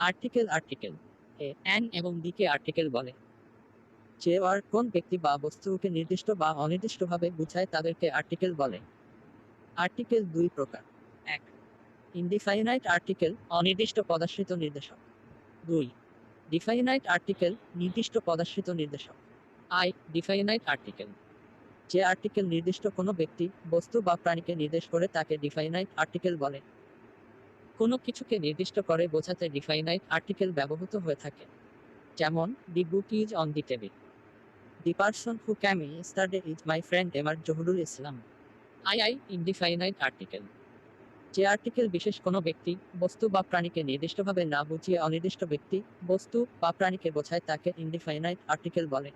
Article article a an এবং decay article বলে। যে ওয়ার্ড কোন ব্যক্তি বা বস্তুকে নির্দিষ্ট বা অনির্দিষ্টভাবে বোঝায় তাদেরকে আর্টিকেল বলে। আর্টিকেল দুই প্রকার। এক, ইনডিফাইনাইট আর্টিকেল, অনির্দিষ্ট পদাশ্রিত নির্দেশক। দুই, ডিফাইনাইট আর্টিকেল, নির্দিষ্ট পদাশ্রিত নির্দেশক। I, definite article. যে আর্টিকেল নির্দিষ্ট কোনো ব্যক্তি, বস্তু বা প্রাণীকে নির্দেশ করে তাকে ডিফাইনাইট আর্টিকেল বলে। কোনো কিছুকে নির্দিষ্ট করে বোঝাতে ডিফাইনাইট আর্টিকেল ব্যবহৃত হয়ে থাকে। যেমন, the book is on the table. The person who came yesterday is my friend Mr Jahurul Islam. I indefinite article. যে আর্টিকেল বিশেষ কোনো ব্যক্তি, বস্তু বা প্রাণীকে নির্দিষ্টভাবে না বুঝিয়ে অনির্দিষ্ট ব্যক্তি, বস্তু বা প্রাণীকে বোঝায় তাকে ইনডিফাইনাইট আর্টিকেল বলে।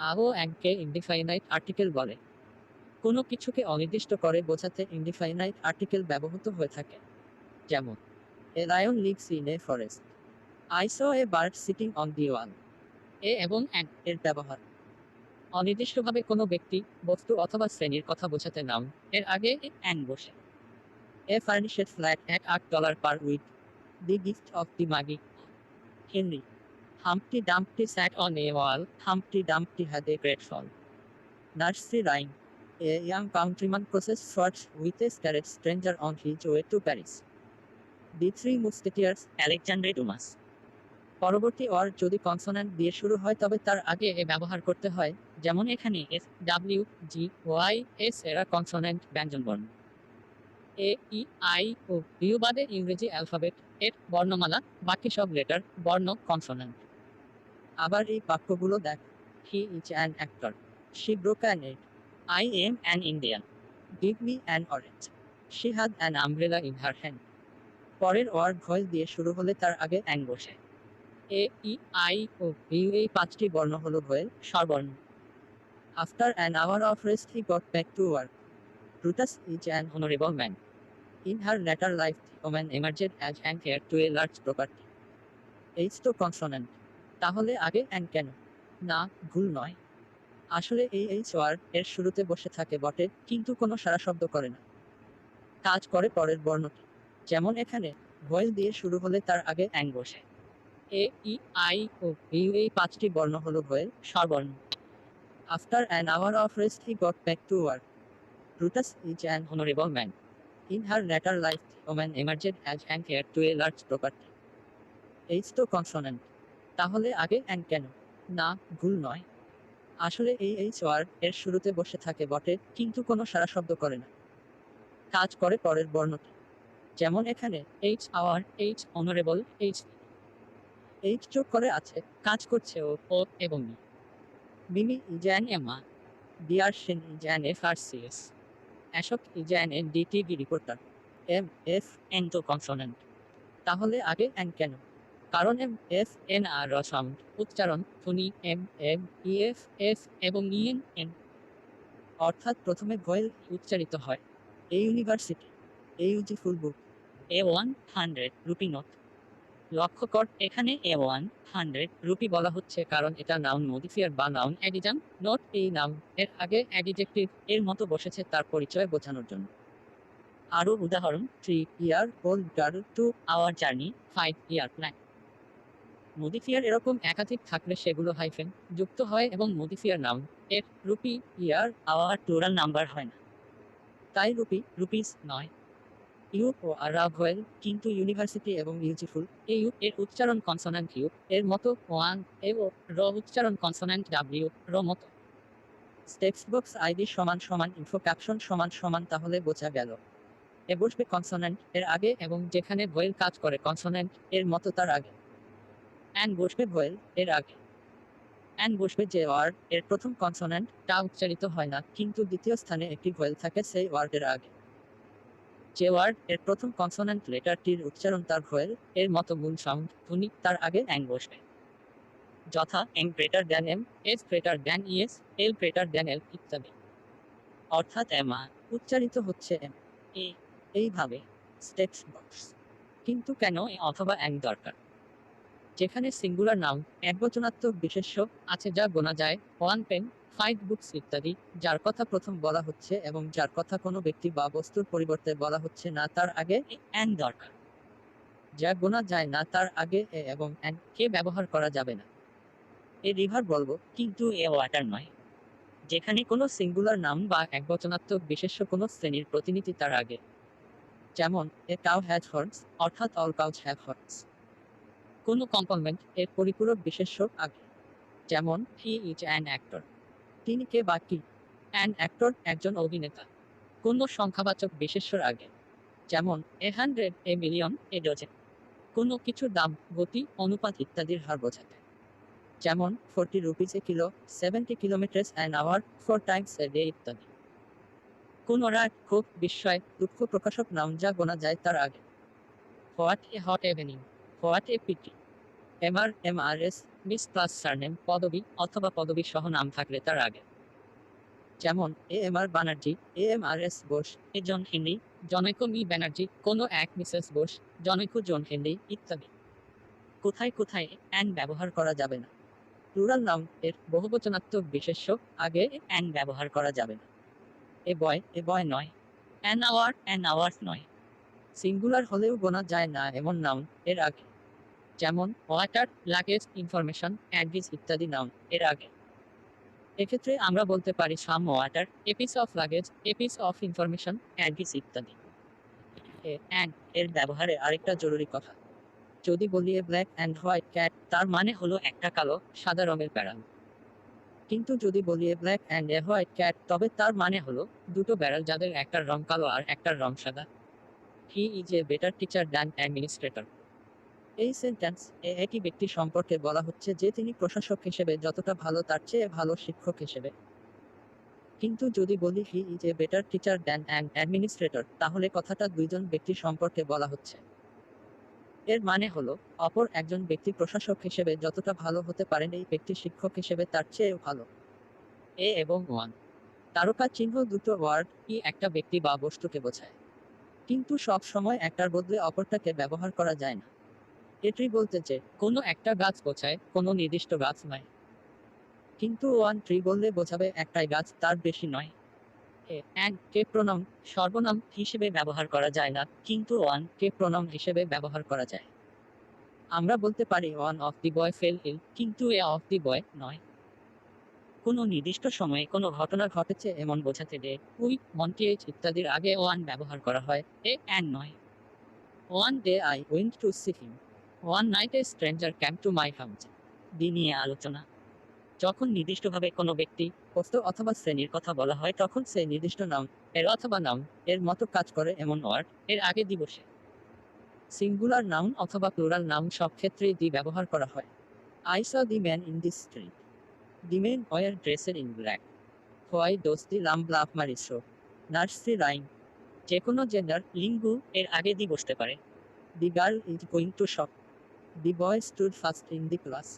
আরও এককে ইনডিফাইনাইট আর্টিকেল বলে। কোনো কিছুকে অনির্দিষ্ট করে বোঝাতে ইনডিফাইনাইট আর্টিকেল ব্যবহৃত হয়ে থাকে। যেমন, a lion lives in a forest. I saw a bird sitting on the wall. A এবং অ্যান এর ব্যবহার অনির্দিষ্টভাবে কোনো ব্যক্তি, বস্তু অথবা শ্রেণীর কথা বোঝাতে নাউন এর আগে অ্যান বসে। এ ফার্নিশেড flat at $8 per week. The gift of the Magi. Henry. Humpty Dumpty sat on a wall. Humpty Dumpty had a great fall. Nursery rhyme. A young countryman crosses swords with a scarlet stranger on his way to Paris. The Three Musketeers. Alexandre Dumas. পরবর্তী word যদি consonant দিয়ে শুরু হয় তবে তার আগে এ ব্যবহার করতে হয়, যেমন এখানে এস, ডাব্লিউ, জি, ওয়াই, এস এরা কনসোন্যান্ট ব্যঞ্জনবর্ণ। এ, ই, আই ও ইউ বাদে ইংরেজি অ্যালফাবেট এর বর্ণমালা, বাকি সব লেটার বর্ণ কনসোন্যান্ট। আবার এই বাক্যগুলো দেখ। He is an actor. She broke an egg. I am an Indian. Give me an orange. She had an umbrella in her hand. পরের ওয়ার্ড ভয়েস দিয়ে শুরু হলে তার আগে অ্যাং বসে। এ, ই, আই ও ইউ এই পাঁচটি বর্ণ হলো ভয়েল, স্বরবর্ণ। After an hour of rest he got back to work. Brutus is an honorable man. In her later life, the woman emerged as an heir to a large property. H তো consonant, তাহলে আগে an কেন? না, ভুল নয়। আসলে এই H word এর শুরুতে বসে থাকে বটে, কিন্তু কোনো সারা শব্দ করে না। কাজ করে পরের বর্ণটি। যেমন এখানে, ভয়েল দিয়ে শুরু হলে তার আগে অ্যাং বসে। এ, ই, আই ও ইউ এই পাঁচটি বর্ণ হলো ভয়েল, স্বরবর্ণ। After an hour of rest he got back to work. Brutus is an honorable man. In her later life, the woman emerged as an heir to a large property. H তো consonant, তাহলে আগে an কেন? না, ভুল নয়। আসলে এই H word এর শুরুতে বসে থাকে বটে, কিন্তু কোনো সারা শব্দ করে না। কাজ করে পরের বর্ণটি। যেমন এখানে, H hour, H honourable, H. H যোগ করে আছে, কাজ করছে ও এবং মি। Mimi is an MA. Dr Sen is an FRCS. Ashok is an NDTV reporter. M, F, N তো কনসোন্যান্ট, তাহলে আগে অ্যান কেন? কারণ এম, এফ, এন আর র সাউন্ড, উচ্চারণ, ধ্বনি এম, এম, ইএফ, এফ এবং ইএন, এন। অর্থাৎ প্রথমে ভয়েল উচ্চারিত হয়। A university, a useful book. A100 rupee note. লক্ষ্য কর, এখানে A100 রুপি বলা হচ্ছে কারণ এটা নাউন মডিফায়ার বা নাউন অ্যাডিজাম, নোট এই নাউন এর আগে অ্যাডিজেক্টিভ এর মতো বসেছে তার পরিচয় বোঝানোর জন্য। আরও উদাহরণ, 3-year-old girl, 2-hour journey, 5-year plan. Modifier এরকম একাধিক থাকলে সেগুলো হাইফেন যুক্ত হয় এবং মডিফায়ার নাউন এর রুপি, ইয়ার, আওয়ার প্লুরাল নাম্বার হয় না। তাই রুপি, রুপিস নয়। ইউ ও আর রা ভয়েল, কিন্তু ইউনিভার্সিটি এবং ইউজিফুল এ ইউ এর উচ্চারণ কনসোন্যান্ট ইউ এর মতো, ওয়ান এ ও র উচ্চারণ কনসোন্যান্ট ডাব্লিউ র মতো। টেক্সট বক্স আইডি সমান সমান ইনফো ক্যাপশন সমান সমান, তাহলে বোঝা গেল। এ বসবে কনসোন্যান্ট এর আগে এবং যেখানে ভয়েল কাজ করে কনসোন্যান্ট এর মতো তার আগে। অ্যান বসবে ভয়েল এর আগে। অ্যান বসবে যে ওয়ার্ড এর প্রথম কনসোন্যান্ট টা উচ্চারিত হয় না, কিন্তু দ্বিতীয় স্থানে একটি ভয়েল থাকে সেই ওয়ার্ডের আগে। যে ওয়ার্ড এর প্রথম কনসোন্যান্ট লেটারটির উচ্চারণ তার ভয়েল এর মতো মূল সাউন্ড, ধ্বনি, তার আগে অ্যান বসবে। যথা M greater than M, S greater than ES, L greater than L ইত্যাদি। অর্থাৎ এমা উচ্চারিত হচ্ছে এম, এ, এইভাবে। Text box. কিন্তু কেন এ অথবা অ্যাং দরকার? যেখানে সিঙ্গুলার নাউন, একবচনাত্মক বিশেষ্য আছে যা গোনা যায়, 1 পেন, 5 বুকস ইত্যাদি, যার কথা প্রথম বলা হচ্ছে এবং যার কথা কোনো ব্যক্তি বা বস্তুর পরিবর্তে বলা হচ্ছে না, তার আগে অ্যাং দরকার। যা গোনা যায় না তার আগে এ এবং অ্যান্ড কে ব্যবহার করা যাবে না। এ রিভার বলবো, কিন্তু এ ওয়াটার নয়। যেখানে কোনো সিঙ্গুলার নাম বা একবচনাত্মক বিশেষ্য কোনো শ্রেণীর প্রতিনিধি তার আগে। যেমন এ কাউ হ্যাজ হর্নস, অর্থাৎ অল কাউজ হ্যাভ হর্নস। কোনো কমপ্লিমেন্ট এর পরিপূরক বিশেষ্য আগে। যেমন হি ইজ অ্যান অ্যাক্টর, তিনি কে বা কি। অ্যান অ্যাক্টর একজন অভিনেতা। কোনো সংখ্যাবাচক বিশেষ্যর আগে। যেমন a hundred, a million, a dozen. কোনো কিছুর দাম, গতি, অনুপাত ইত্যাদির হার বোঝাতে। যেমন 40 rupees a kilo, 70 kilometre an hour, 4 times a day ইত্যাদি। কোনো রাগ, ক্ষোভ, বিস্ময়, দুঃখ প্রকাশক নাম যা গোনা যায় তার আগে। What a hot evening, what a pity. MR, MRS, miss plus surname, পদবি অথবা পদবি সহ নাম থাকলে তার আগে। যেমন a M R Banerjee, a M R S Bose, a John Henry, জনৈক মি ব্যানার্জি, কোনো এক মিসেস বোস, জনৈক জন হেনরি ইত্যাদি। কোথায় কোথায় অ্যান ব্যবহার করা যাবে না। প্লুরাল নাউন এর বহুবচনাত্মক বিশেষ্য আগে অ্যান ব্যবহার করা যাবে না। এ বয় নয়। অ্যান আওয়ার, অ্যান আওয়ার্স নয়। সিঙ্গুলার হলেও গোনা যায় না এমন নাউন এর আগে। যেমন ওয়াটার, লাগেজ, ইনফরমেশন, অ্যাডভিস ইত্যাদি নাউন এর আগে। এক্ষেত্রে আমরা বলতে পারি some water, a piece of luggage, a piece of information, advice ইত্যাদি। অ্যান্ড এর ব্যবহারে আরেকটা জরুরি কথা। যদি বলি a black and white cat, তার মানে হলো একটা কালো সাদা রঙের বেড়াল। কিন্তু যদি বলি a black and a white cat, তবে তার মানে হলো দুটো বেড়াল যাদের একটার রং কালো আর একটার রং সাদা। He is a better teacher than administrator. এই সেন্টেন্স একই ব্যক্তি সম্পর্কে বলা হচ্ছে যে তিনি প্রশাসক হিসেবে যতটা ভালো তার চেয়ে ভালো শিক্ষক হিসেবে। কিন্তু যদি বলি he is a better teacher than an administrator, তাহলে কথাটা দুইজন ব্যক্তি সম্পর্কে বলা হচ্ছে। এর মানে হলো অপর একজন ব্যক্তি প্রশাসক হিসেবে যতটা ভালো হতে পারেন এই ব্যক্তি শিক্ষক হিসেবে তার চেয়েও ভালো। এ এবং ওয়ান তারকা চিহ্ন দুটো ওয়ার্ড ই একটা ব্যক্তি বা বস্তুকে বোঝায়, কিন্তু সব সময় একটার বদলে অপরটাকে ব্যবহার করা যায় না। এটি বলতে যে কোনো একটা গাছ বোঝায়, কোনো নির্দিষ্ট গাছ নয়। কিন্তু ওয়ান ট্রি বললে বোঝাবে একটাই গাছ, তার বেশি নয়। অ্যান্ড কে প্রোনাউন সর্বনাম হিসেবে ব্যবহার করা যায় না, কিন্তু ওয়ান কে প্রোনাউন হিসেবে ব্যবহার করা যায়। আমরা বলতে পারি one of the boy fell ill, কিন্তু এ অফ দি বয় নয়। কোনো নির্দিষ্ট সময়ে কোনো ঘটনা ঘটেছে এমন বোঝাতে ডে, উইক, মন্টিয়েজ ইত্যাদির আগে ওয়ান ব্যবহার করা হয়, এ অ্যান্ড নয়। One day I went to see him, one night a stranger came to my house. The নিয়ে আলোচনা। যখন নির্দিষ্টভাবে কোনো ব্যক্তি, বস্তু অথবা শ্রেণীর কথা বলা হয় তখন সেই নির্দিষ্ট নাউন এর অথবা নাউন এর মতো কাজ করে এমন ওয়ার্ড এর আগে দি বসে। সিঙ্গুলার নাউন অথবা প্লুরাল নাউন সব ক্ষেত্রেই দি ব্যবহার করা হয়। I saw the man in the street, the men were dressed in black, why does the lamb love Mary so, নার্সরি rhyme. যে কোনো জেন্ডার, লিঙ্গু এর আগে দি বসতে পারে। The girl is going to shop, the boy stood first in the class.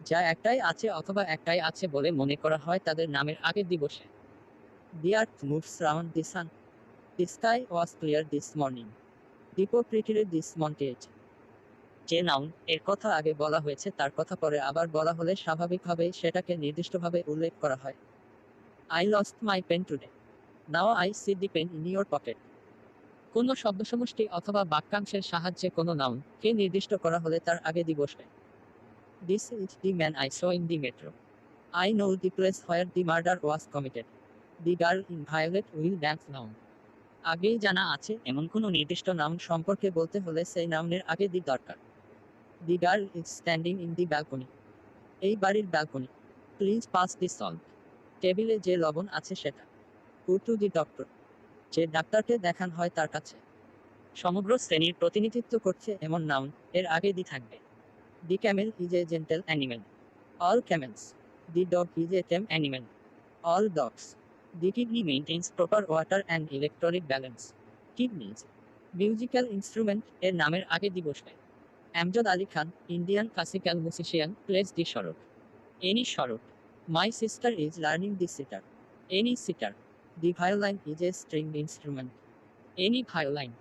যা একটাই আছে অথবা একটাই আছে বলে মনে করা হয় তাদের নামের আগে দি বসে। The earth moves round the sun, the sky was clear this morning, the প্রকৃতির দিস মন্টেজ। যে নাউন এর কথা আগে বলা হয়েছে তার কথা পরে আবার বলা হলে স্বাভাবিকভাবেই সেটাকে নির্দিষ্টভাবে উল্লেখ করা হয়। I lost my pen today, now I see the pen in your pocket. কোনো শব্দসমষ্টি অথবা বাক্যাংশের সাহায্যে কোনো নাউন কে নির্দিষ্ট করা হলে তার আগে দি বসবে। This is the man I saw in the metro, I know the place where the murder was committed, the girl in violet will dance now. আগেই জানা আছে এমন কোনো নির্দিষ্ট নাউন সম্পর্কে বলতে হলে সেই নাউনের আগে দি দরকার। The girl is standing in the balcony, এই বাড়ির balcony. Please pass the salt, টেবিলে যে লবণ আছে সেটা। গো টু দি ডক্টর, যে ডাক্তারকে দেখান হয় তার কাছে। সমগ্র শ্রেণীর প্রতিনিধিত্ব করছে এমন নাউন এর আগে দি থাকবে। The camel is a gentle animal, all camels. The dog is a tame animal, all dogs. The kidney maintains proper water and electrolyte balance. Kidneys, musical instrument এর নামের আগে দি বসবে। Amjad Ali Khan, Indian classical musician, plays the sarod, any sarod. My sister is learning the sitar, any sitar. The violin is a string instrument, any violin.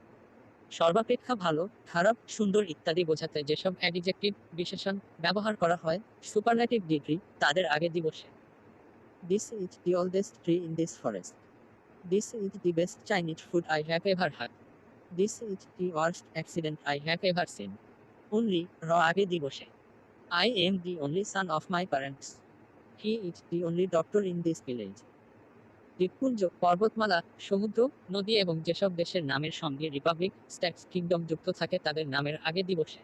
সর্বাপেক্ষা ভালো, খারাপ, সুন্দর ইত্যাদি বোঝাতে যেসব অ্যাডজেক্টিভ বিশেষণ ব্যবহার করা হয় সুপারল্যাটিভ ডিগ্রি তাদের আগে দি বসে। This is the oldest tree in this forest, this is the best Chinese food I have ever had. This is the worst accident I have ever seen. Only র আগে দিবসে। I am the only son of my parents. He is the only doctor in this village. দ্বীপপুঞ্জ, পর্বতমালা, সমুদ্র, নদী এবং যেসব দেশের নামের সঙ্গে রিপাবলিক, স্টেটস, কিংডম যুক্ত থাকে তাদের নামের আগে দিবসে।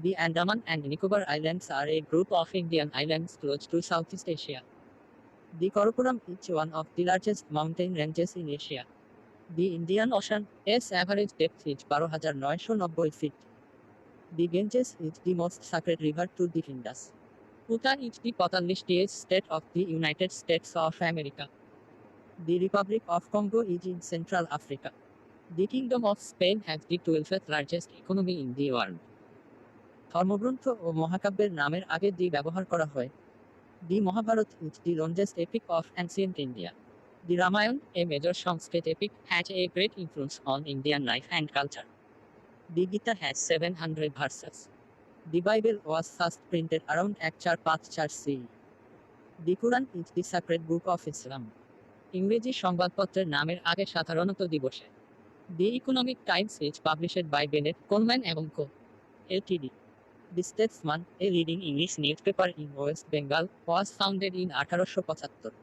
The Andaman and Nicobar Islands are a group of Indian islands close to Southeast Asia. The Karakoram is one of the largest mountain ranges in Asia. The Indian Ocean's average depth is 12,990 feet. The Ganges is the most sacred river to the Hindus. Bhutan is the 45th state of the United States of America. The Republic of Congo is in Central Africa. The Kingdom of Spain has the 12th largest economy in the world. ধর্মগ্রন্থ ও মহাকাব্যের নামের আগে দি ব্যবহার করা হয়। The Mahabharata is the longest epic of ancient India. The Ramayana, a major Sanskrit epic, has a great influence on Indian life and culture. The Gita has 700 verses. The Bible was first printed around 1454 CE. The Quran is the sacred book of Islam. ইংরেজি সংবাদপত্রের নামের আগে সাধারণত দিবসে। The Economic Times is published by Bennett, Coleman এবং Co. Ltd. The Statesman, a leading English newspaper in West Bengal, was founded in 1875.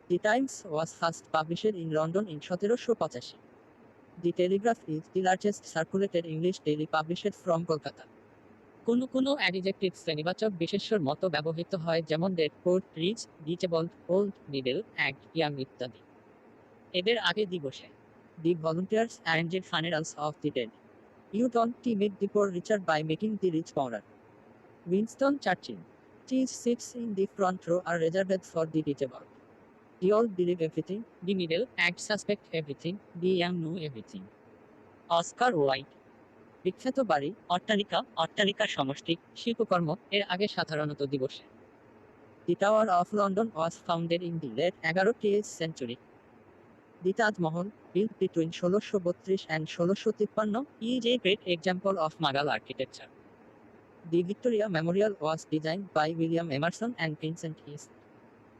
The Times was first published in London in 1785. The Telegraph is the largest circulated English daily published from Kolkata. কোনো কোনো adjective শ্রেণীবাচক বিশেষ্যর মতো ব্যবহৃত হয়, যেমন dead, poor, rich, reachable, old, middle, act, young ইত্যাদি। এদের আগে দিবসে। The volunteers arranged funerals of the dead. You don't make the poor richer by making the rich poorer. Winston Churchill. These seats in the front row are reserved for the disabled. The old believe everything, the middle act suspect everything, the young know everything. Oscar Wilde. বিখ্যাত বাড়ি, অট্টালিকা, অট্টালিকার সমষ্টি, শিল্পকর্ম এর আগে সাধারণত দিবসে। The Tower of London was founded in the late 11th century. The Taj Mahal, built between 1632 and 1653, is a great example of Mughal architecture. The Victoria Memorial was designed by William Emerson and Vincent His.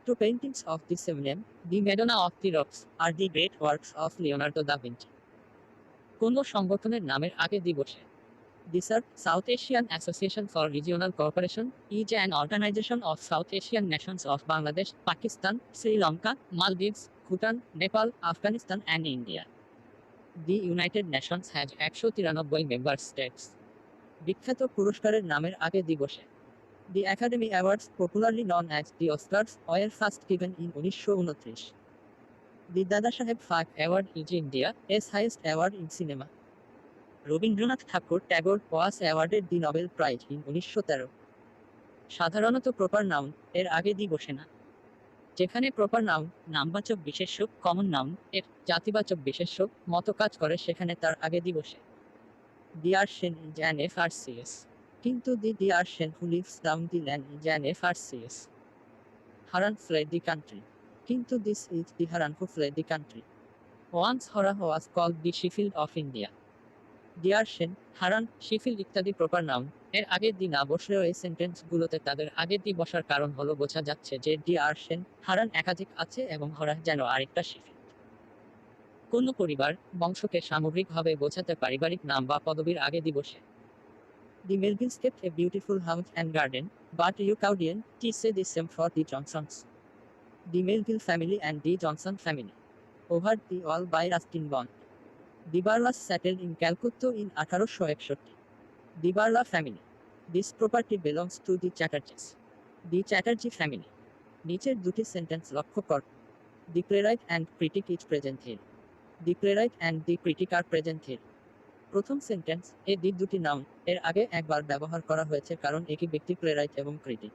Two paintings of the same name, The Madonna of the Rocks, are the great works of Leonardo da Vinci. কোন সংগঠনের নামের আগে দিবসে। The South Asian Association for Regional Cooperation is an organization of South Asian nations of Bangladesh, Pakistan, Sri Lanka, Maldives, Bhutan, Nepal, Afghanistan and India. The United Nations has 193 member states. বিখ্যাত পুরস্কারের নামের আগে দিবসে। The Academy Awards, popularly known as the Oscars, were first given in 1929. The Dadasaheb Phalke Award is India's highest award in cinema. Rabindranath Thakur Tagore was awarded the Nobel Prize in 1913. সাধারণত proper noun এর আগে the বসে না। যেখানে proper noun নামবাচক বিশেষ্য common noun এর জাতিবাচক বিশেষ্য মতো কাজ করে সেখানে তার আগে দি বসে। The Arsen is an FRCS. কিন্তু the Arsen who lives down the land is an FRCS. Haran fled the country. কিন্তু this is the Haran who fled the country. Once Hora was called the Sheffield of India. The Arsen, হারান, শিফিল্ড ইত্যাদি proper noun এর আগে দি না বসলেও এই sentence গুলোতে তাদের আগে দি বসার কারণ হলো বোঝা যাচ্ছে যে দি আরসেন, হারান একাধিক আছে এবং হরা যেন আরেকটা শিফিল্ড। কোন পরিবার, বংশকে সামগ্রিকভাবে বোঝাতে পারিবারিক নাম বা পদবীর আগে দি বসে। The Melvilles kept a beautiful house and garden, but you can't say the same for the Johnsons. The Melville family and the Johnson family. Over the wall by Ruskin Bond. The Barlas settled in Calcutta in 1861. The Barla family. This property belongs to the Chatterjees. The Chatterjee family. নিচের দুটি sentence লক্ষ্য কর। The playwright and critic is present here. The playwright and the critic are present here. প্রথম sentence এ দি দুটি noun এর আগে একবার ব্যবহার করা হয়েছে কারণ একই ব্যক্তি প্লেরাইট এবং ক্রিটিক।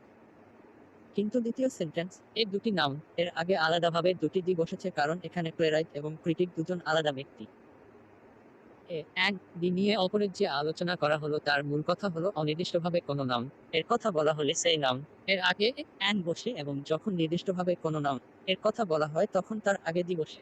কিন্তু দ্বিতীয় সেন্টেন্স এ দুটি নাউন এর আগে আলাদাভাবে দুটি দি বসেছে কারণ এখানে প্লেরাইট এবং ক্রিটিক দুজন আলাদা ব্যক্তি। এ অ্যান্ড দি নিয়ে অপরের যে আলোচনা করা হলো তার মূল কথা হলো অনির্দিষ্টভাবে কোনো নাউন এর কথা বলা হলে সেই নাউন এর আগে অ্যান্ড বসে এবং যখন নির্দিষ্টভাবে কোনো নাউন এর কথা বলা হয় তখন তার আগে দি বসে।